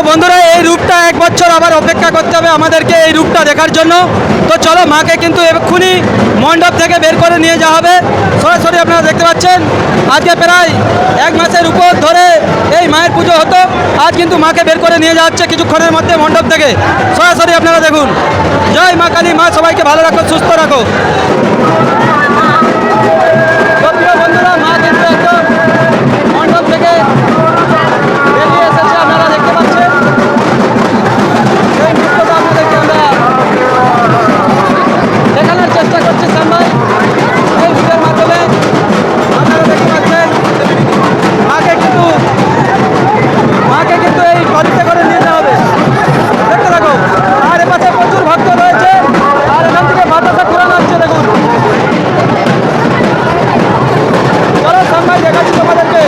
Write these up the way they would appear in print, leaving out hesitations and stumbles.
বন্ধুরা এই রূপটা এক বছর আবার অপেক্ষা করতে হবে আমাদেরকে এই রূপটা দেখার জন্য। তো চলো মাকে কিন্তু এক্ষুনি মণ্ডপ থেকে বের করে নিয়ে যাওয়া হবে সরাসরি। আপনারা দেখতে পাচ্ছেন আজকে প্রায় এক মাসের উপর ধরে এই মায়ের পুজো হতো, আজ কিন্তু মাকে বের করে নিয়ে যাওয়া হচ্ছে কিছুক্ষণের মধ্যে মণ্ডপ থেকে সরাসরি। আপনারা দেখুন। জয় মা কালী, মা সবাইকে ভালো রাখো, সুস্থ রাখো। বন্ধুরা মা কিন্তু একদম মণ্ডপ থেকে বেরিয়ে এসেছে, আপনারা দেখতে পাচ্ছেন। এই মুহূর্তটা আপনাদেরকে আমরা দেখানোর চেষ্টা করছি সামনে এই ভিডিওর মাধ্যমে। আপনারা দেখতে পাচ্ছেন মাকে কিন্তু এই গাড়িতে করে নিয়ে যাওয়া হবে, দেখতে থাকো। আর এপাশে প্রচুর ভক্ত রয়েছে, আর এখান থেকে বাতাসা ঘোরানো হচ্ছে দেখুন। চলো সামনে দেখাচ্ছি তোমাদেরকে।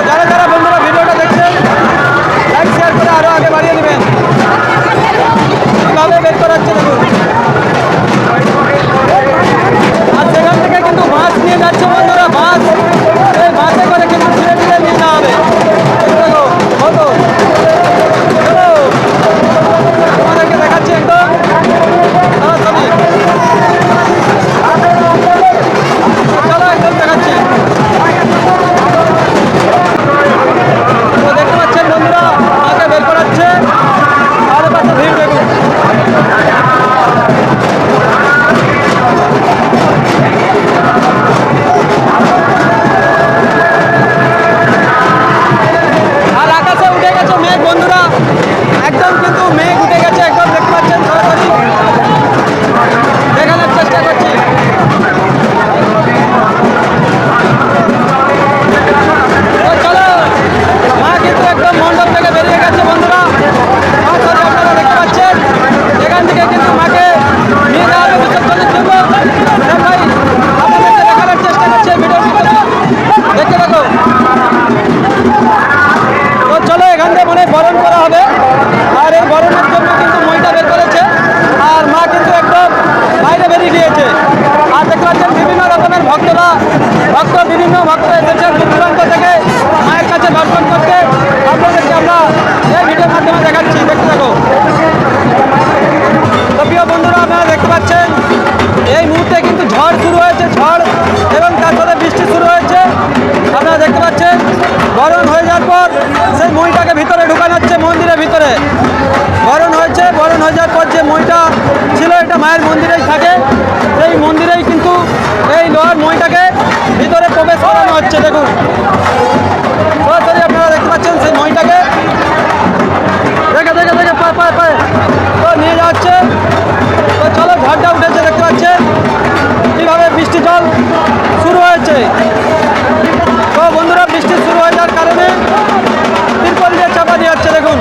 যারা যারা বন্ধুরা ভিডিওটা দেখছেন লাইক শেয়ার করে আরো আগে বাড়িয়ে দেবেন। কিভাবে বের করাচ্ছে দেখুন। আর সেখান থেকে কিন্তু বাস নিয়ে যাচ্ছে বন্ধুরা, বাস। এই বাসে করে কিন্তু ধীরে ধীরে নিয়ে যাওয়া হবে। দেখো কত তোমাদেরকে দেখাচ্ছি একদম সরাসরি। চলো একদম দেখাচ্ছি। দেখতে পাচ্ছেন বন্ধুরা মাকে বের করাচ্ছে, আর পাশে ভিড় দেখুন। আর আকাশে উঠে গেছে মেঘ বন্ধুরা, একদম কিন্তু মেঘ উঠে গেছে একদম, দেখতে পাচ্ছেন সরাসরি দেখানোর চেষ্টা করছি। চলো মা কিন্তু একদম মণ্ডপ থেকে বেরিয়ে গেছে বন্ধুরা। আপনারা দেখতে পাচ্ছেন এখান থেকে কিন্তু মাকে নিয়ে যাওয়া হবে বিসর্জনের জন্য। ভাই আপনাদেরকে দেখানোর চেষ্টা করছে ভিডিওর ভিতরে, দেখতে থাকো। তো চলো এখান থেকে মনে বরণ করা হবে, আর এই বরণের জন্য কিন্তু মইটা বের করেছে, আর মা কিন্তু একদম বাইরে বেরিয়ে গিয়েছে। আর দেখতে পাচ্ছেন বিভিন্ন রকমের বিভিন্ন ভক্ত এসেছেন দূর দূরান্ত থেকে মায়ের কাছে দর্শন করতে। আপনাদেরকে আমরা এই ভিডিওর মাধ্যমে দেখাচ্ছি, দেখতে থাকো। তো প্রিয় বন্ধুরা আপনারা দেখতে পাচ্ছেন এই মুহূর্তে কিন্তু ঝড় শুরু হয়েছে, ঝড় এবং তার সাথে বৃষ্টি শুরু হয়েছে। আপনারা দেখতে পাচ্ছেন বরণ হয়ে যাওয়ার পর সেই মইটাকে ভিতরে ঢুকানো হচ্ছে মন্দিরের ভিতরে। বরণ হয়েছে, বরণ হয়ে যাওয়ার পর যে মইটা ছিল এটা মায়ের মন্দিরেই থাকে, সেই মন্দিরেই কিন্তু এই লোহার মইটাকে ভিতরে প্রবেশ করানো হচ্ছে। দেখুন সরাসরি আপনারা দেখতে পাচ্ছেন সেই মইটাকে দেখে দেখে দেখে পায়ে তো নিয়ে যাচ্ছে। তো চলো ঝড়টা উঠেছে, দেখতে পাচ্ছেন কীভাবে বৃষ্টি জল শুরু হয়েছে। তো বন্ধুরা বৃষ্টি শুরু হয়ে যাওয়ার কারণে তিরপল দিয়ে চাপা দিয়ে যাচ্ছে, দেখুন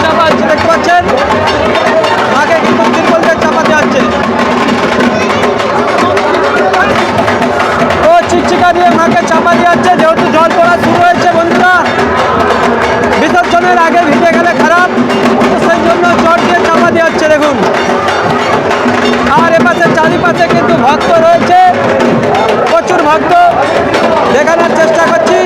চাপা হচ্ছে, দেখতে পাচ্ছেন আগে কিন্তু তিরপল দিয়ে চাপা দিয়ে যাচ্ছে। তো চিকচিকা দিয়ে মাকে চাপা দিয়ে যাচ্ছে, যেহেতু জল পড়া শুরু হয়েছে বন্ধুরা। বিসর্জনের আগে ভিজে গেলে খারাপ, তো সেই জন্য চট দিয়ে চাপা দিয়ে যাচ্ছে দেখুন। আর এপাশে চারিপাশে কিন্তু ভক্ত রয়েছে, প্রচুর ভক্ত, দেখানোর চেষ্টা করছি।